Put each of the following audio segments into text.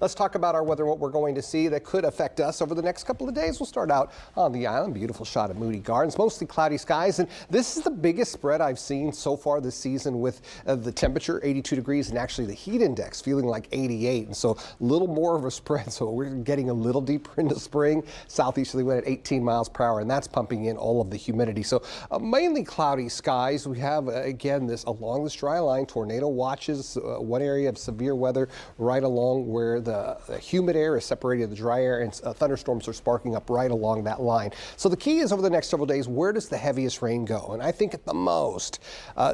Let's talk about our weather, what we're going to see that could affect us over the next couple of days. We'll start out on the island. Beautiful shot of Moody Gardens, mostly cloudy skies. And this is the biggest spread I've seen so far this season with the temperature 82 degrees and actually the heat index feeling like 88. And so a little more of a spread. So we're getting a little deeper into spring. Southeasterly wind at 18 miles per hour, and that's pumping in all of the humidity. So mainly cloudy skies. We have, again, this along this dry line, tornado watches, one area of severe weather right along where the humid air is separated the dry air, and thunderstorms are sparking up right along that line. So the key is over the next several days, where does the heaviest rain go? And I think at the most,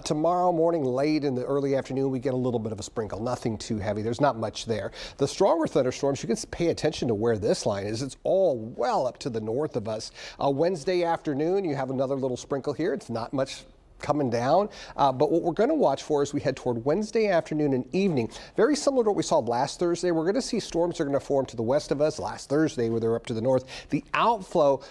tomorrow morning, late in the early afternoon, we get a little bit of a sprinkle, nothing too heavy. There's not much there. The stronger thunderstorms, you can pay attention to where this line is. It's all well up to the north of us. Wednesday afternoon, you have another little sprinkle here. It's not much coming down, but what we're going to watch for as we head toward Wednesday afternoon and evening, very similar to what we saw last Thursday. We're going to see storms that are going to form to the west of us. Last Thursday, where they're up to the north, the outflow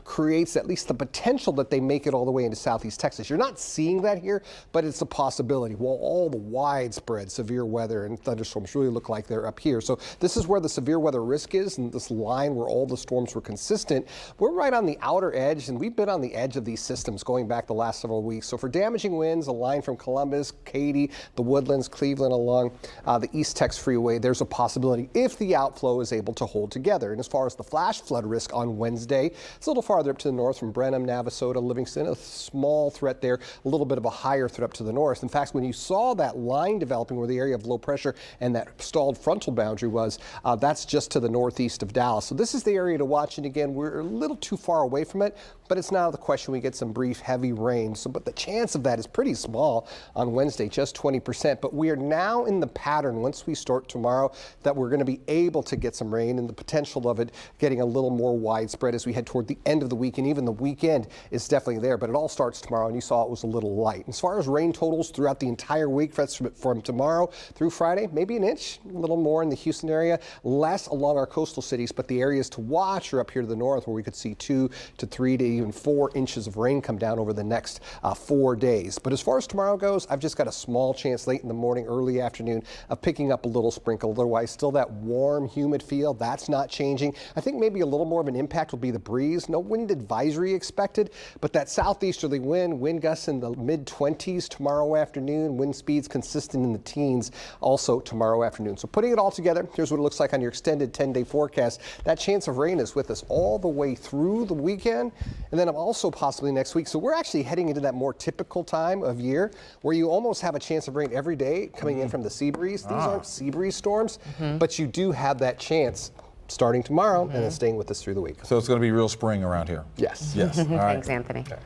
creates at least the potential that they make it all the way into southeast Texas. You're not seeing that here, but it's a possibility. Well, all the widespread severe weather and thunderstorms really look like they're up here. So this is where the severe weather risk is, and this line where all the storms were consistent. We're right on the outer edge, and we've been on the edge of these systems going back the last several weeks. So for damaging winds, a line from Columbus, Katy, the Woodlands, Cleveland along the East Tex Freeway, there's a possibility if the outflow is able to hold together. And as far as the flash flood risk on Wednesday, it's a little farther up to the north from Brenham, Navasota, Livingston, a small threat there, a little bit of a higher threat up to the north. In fact, when you saw that line developing where the area of low pressure and that stalled frontal boundary was, that's just to the northeast of Dallas. So this is the area to watch. And again, we're a little too far away from it, but it's now the question we get some brief heavy rain. So, but the chance of that is pretty small on Wednesday, just 20%. But we are now in the pattern once we start tomorrow that we're going to be able to get some rain, and the potential of it getting a little more widespread as we head toward the end of the week, and even the weekend is definitely there. But it all starts tomorrow, and you saw it was a little light. As far as rain totals throughout the entire week, from tomorrow through Friday, maybe an inch, a little more in the Houston area, less along our coastal cities. But the areas to watch are up here to the north, where we could see 2 to 3 to even 4 inches of rain come down over the next 4 days. But as far as tomorrow goes, I've just got a small chance late in the morning, early afternoon of picking up a little sprinkle. Otherwise, still that warm, humid feel. That's not changing. I think maybe a little more of an impact will be the breeze. No wind advisory expected, but that southeasterly wind gusts in the mid-20s tomorrow afternoon. Wind speeds consistent in the teens also tomorrow afternoon. So putting it all together, here's what it looks like on your extended 10-day forecast. That chance of rain is with us all the way through the weekend, and then also possibly next week. So we're actually heading into that more typical time of year where you almost have a chance of rain every day coming in from the sea breeze. These aren't sea breeze storms, but you do have that chance starting tomorrow and then staying with us through the week. So it's going to be real spring around here. Yes. Yes. All right. Thanks, Anthony. Okay.